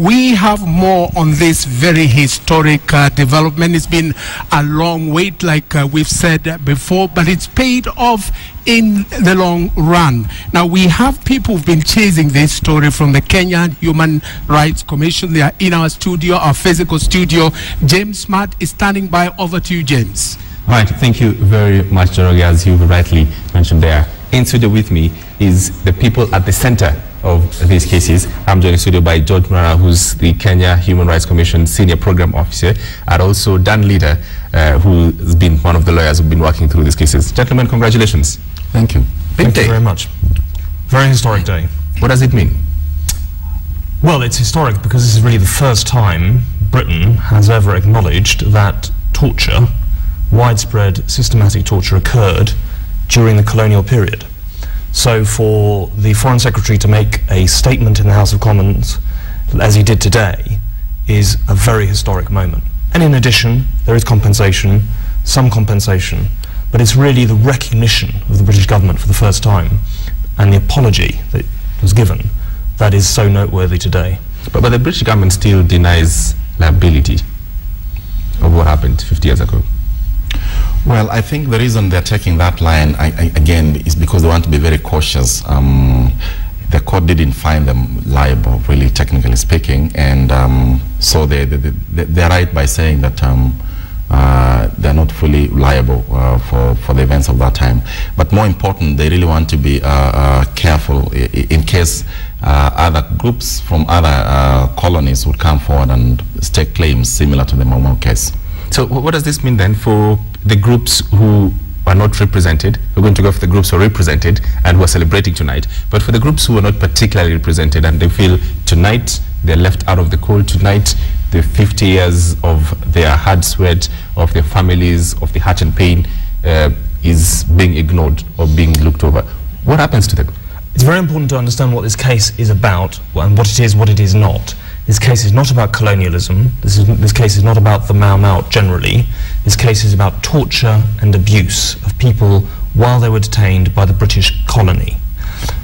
We have more on this very historic development. It's been a long wait, like we've said before, but it's paid off in the long run. Now, we have people who've been chasing this story from the Kenyan Human Rights Commission. They are in our studio, our physical studio. James Smart is standing by. Over to you, James. Right, thank you very much, Joroge, as you rightly mentioned there. In studio with me is the people at the center of these cases. I'm joined in studio by George Murara, who's the Kenya Human Rights Commission Senior Program Officer, and also Dan Leader, who's been one of the lawyers who've been working through these cases. Gentlemen, congratulations. Thank you. Big day. Thank you very much. Very historic day. What does it mean? Well, it's historic because this is really the first time Britain has ever acknowledged that torture, widespread systematic torture, occurred during the colonial period. So for the Foreign Secretary to make a statement in the House of Commons, as he did today, is a very historic moment. And in addition, there is compensation, some compensation, but it's really the recognition of the British government for the first time and the apology that was given that is so noteworthy today. But the British government still denies liability of what happened 50 years ago. Well, I think the reason they're taking that line, again, is because they want to be very cautious. The court didn't find them liable, really, technically speaking, and so they're right by saying that they're not fully liable for the events of that time. But more important, they really want to be careful in case other groups from other colonies would come forward and stake claims similar to the Mau Mau case. So what does this mean then for the groups who are not represented? We're going to go for the groups who are represented and who are celebrating tonight. But for the groups who are not particularly represented and they feel tonight they're left out of the cold, tonight the 50 years of their hard sweat, of their families, of the heart and pain is being ignored or being looked over. What happens to them? It's very important to understand what this case is about and what it is not. This case is not about colonialism. This case is not about the Mau Mau generally. This case is about torture and abuse of people while they were detained by the British colony.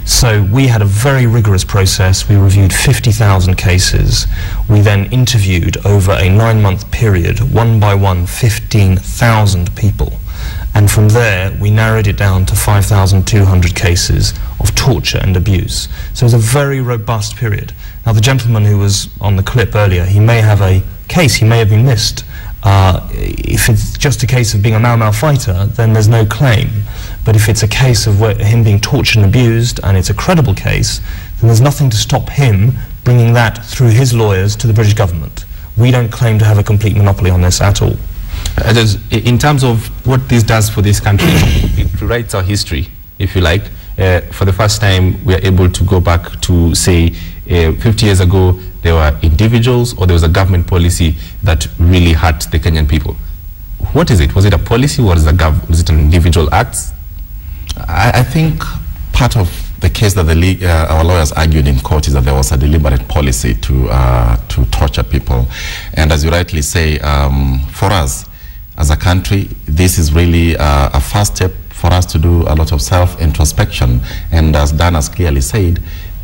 So we had a very rigorous process. We reviewed 50,000 cases. We then interviewed over a 9-month period, one by one, 15,000 people. And from there, we narrowed it down to 5,200 cases of torture and abuse. So it was a very robust period. Now, the gentleman who was on the clip earlier, he may have a case, he may have been missed. If it's just a case of being a Mau Mau fighter, then there's no claim. But if it's a case of him being tortured and abused, and it's a credible case, then there's nothing to stop him bringing that through his lawyers to the British government. We don't claim to have a complete monopoly on this at all. In terms of what this does for this country, it rewrites our history, if you like. For the first time, we are able to go back to, say, 50 years ago, there were individuals or there was a government policy that really hurt the Kenyan people. What is it? Was it a policy or was it an individual act? I think part of the case that our lawyers argued in court is that there was a deliberate policy to torture people. And as you rightly say, for us as a country, this is really a first step for us to do a lot of self-introspection. And as Dan has clearly said,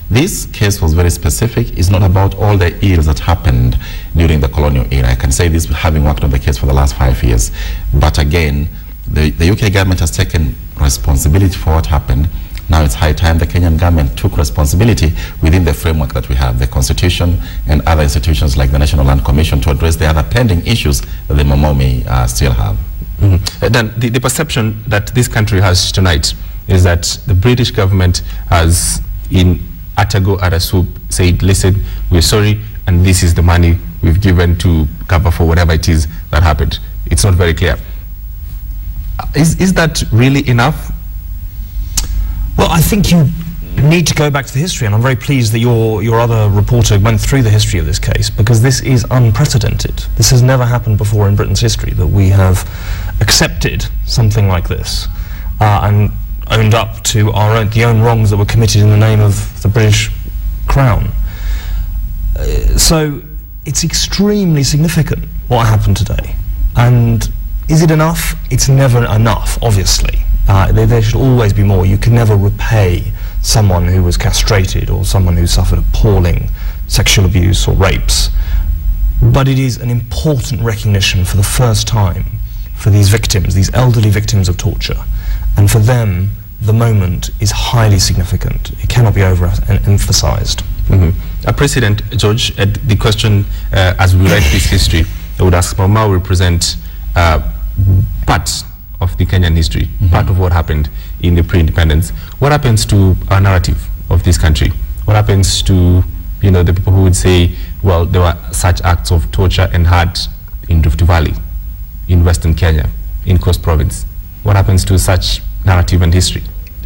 this case was very specific. It's not about all the ills that happened during the colonial era. I can say this having worked on the case for the last 5 years. But again, the UK government has taken responsibility for what happened. Now it's high time the Kenyan government took responsibility within the framework that we have, the Constitution and other institutions like the National Land Commission, to address the other pending issues that the Mau Mau may still have. Then the perception that this country has tonight is that the British government has, in Atago Arasup, said, listen, we're sorry, and this is the money we've given to cover for whatever it is that happened. It's not very clear. Is that really enough? Well, I think you need to go back to the history, and I'm very pleased that your other reporter went through the history of this case, because this is unprecedented. This has never happened before in Britain's history, that we have accepted something like this and owned up to the own wrongs that were committed in the name of the British Crown. So it's extremely significant what happened today. And is it enough? It's never enough, obviously. There should always be more. You can never repay someone who was castrated or someone who suffered appalling sexual abuse or rapes. But it is an important recognition for the first time for these victims, these elderly victims of torture. And for them, the moment is highly significant. It cannot be overemphasized. President George, the question, as we write this history, I would ask, Mau Mau represent part of the Kenyan history, part of what happened in the pre-independence. What happens to our narrative of this country? What happens to, you know, the people who would say, well, there were such acts of torture and hurt in Rift Valley, in Western Kenya, in Coast Province? What happens to such narrative and history?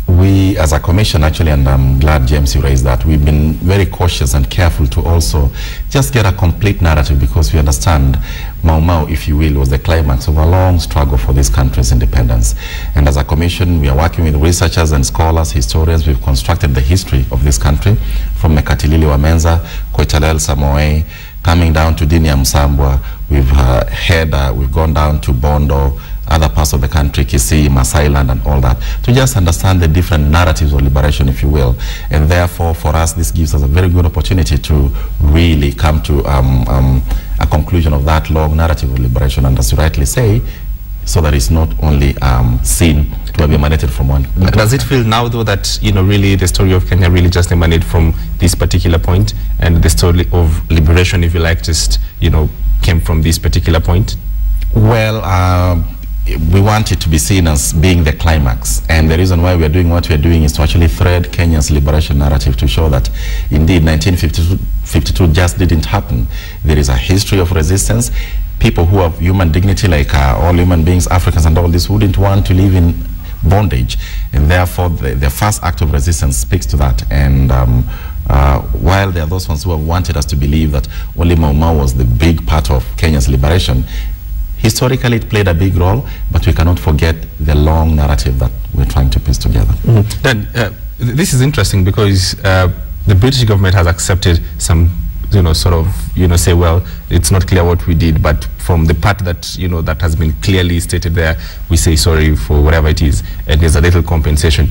We, as a commission, actually, and I'm glad, James, you raised that, we've been very cautious and careful to also just get a complete narrative, because we understand Mau Mau, if you will, was the climax of a long struggle for this country's independence. And as a commission, we are working with researchers and scholars, historians. We've constructed the history of this country from Mekatilili Wamenza, Koitalel Samoei, coming down to Dinia Msambwa. We've gone down to Bondo, other parts of the country, Kisii, Masailand, and all that, to just understand the different narratives of liberation, if you will. And therefore, for us, this gives us a very good opportunity to really come to a conclusion of that long narrative of liberation, and as you rightly say, so that it's not only seen to have emanated from one. Does it feel now, though, that, you know, really the story of Kenya really just emanated from this particular point, and the story of liberation, if you like, just, you know, came from this particular point? Well, we want it to be seen as being the climax, and the reason why we are doing what we are doing is to actually thread Kenya's liberation narrative to show that indeed 1952 just didn't happen. There is a history of resistance. People who have human dignity, like all human beings, Africans and all this, wouldn't want to live in bondage, and therefore the first act of resistance speaks to that. And while there are those ones who have wanted us to believe that only Mau Mau was the big part of Kenya's liberation, historically it played a big role, but we cannot forget the long narrative that we're trying to piece together. Then this is interesting, because the British government has accepted some, you know, sort of, you know, say, well, it's not clear what we did, but from the part that, you know, that has been clearly stated there, we say sorry for whatever it is, and there's a little compensation.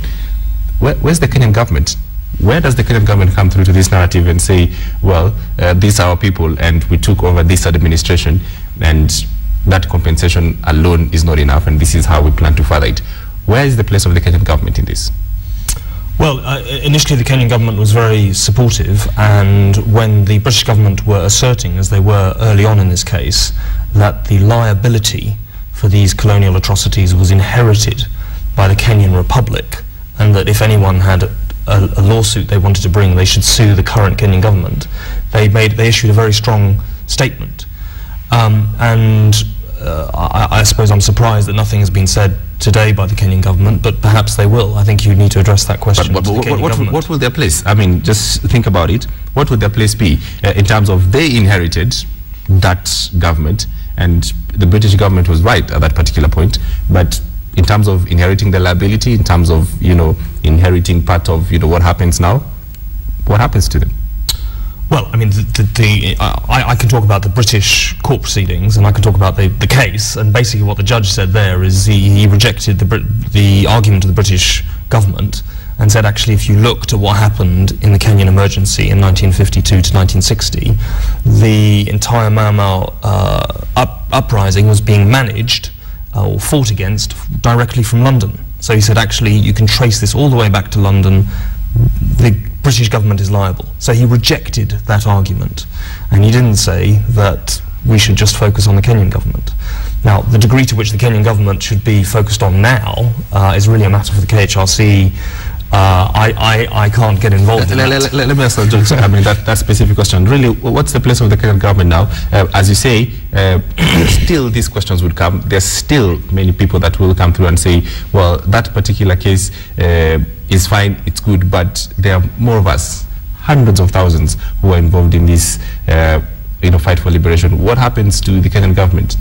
Where's the Kenyan government? Where does the Kenyan government come through to this narrative and say, well, these are our people, and we took over this administration, and that compensation alone is not enough, and this is how we plan to further it? Where is the place of the Kenyan government in this? Well, initially the Kenyan government was very supportive, and when the British government were asserting, as they were early on in this case, that the liability for these colonial atrocities was inherited by the Kenyan Republic, and that if anyone had a lawsuit they wanted to bring, they should sue the current Kenyan government, they issued a very strong statement. I suppose I'm surprised that nothing has been said today by the Kenyan government, but perhaps they will. I think you need to address that question. But what will their place? I mean, just think about it. What would their place be in terms of they inherited that government, and the British government was right at that particular point, but in terms of inheriting the liability, in terms of, you know, inheriting part of, you know, what happens now, what happens to them? Well, I mean, I can talk about the British court proceedings, and I can talk about the case, and basically what the judge said there is he rejected the argument of the British government and said, actually, if you looked at what happened in the Kenyan emergency in 1952 to 1960, the entire Mau Mau uprising was being managed or fought against directly from London. So he said, actually, you can trace this all the way back to London. The British government is liable. So he rejected that argument, and he didn't say that we should just focus on the Kenyan government. Now, the degree to which the Kenyan government should be focused on now is really a matter for the KHRC. I can't get involved in that. Let me ask I mean, that specific question. Really, what's the place of the Kenyan government now? As you say, still these questions would come. There's still many people that will come through and say, well, that particular case is fine, it's good, but there are more of us, hundreds of thousands, who are involved in this fight for liberation. What happens to the Kenyan government?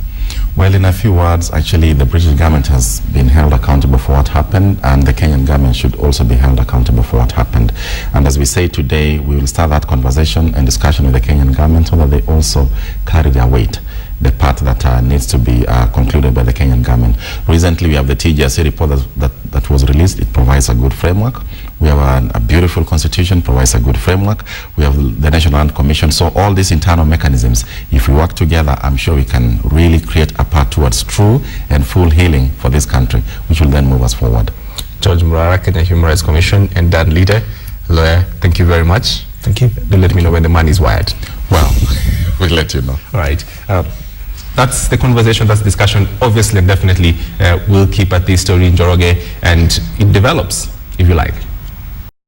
Well, in a few words, actually, the British government has been held accountable for what happened, and the Kenyan government should also be held accountable for what happened. And as we say today, we will start that conversation and discussion with the Kenyan government so that they also carry their weight. the part that needs to be concluded by the Kenyan government. Recently, we have the TGRC report that was released. It provides a good framework. We have a beautiful constitution, provides a good framework. We have the National Land Commission. So all these internal mechanisms, if we work together, I'm sure we can really create a path towards true and full healing for this country, which will then move us forward. George Murara, Kenya Human Rights Commission, and Dan Lide, lawyer, thank you very much. Thank you. Do let me know when the money is wired. Well, we'll let you know. All right. That's the conversation, that's discussion. Obviously and definitely we'll keep at this story in Njoroge, and it develops, if you like.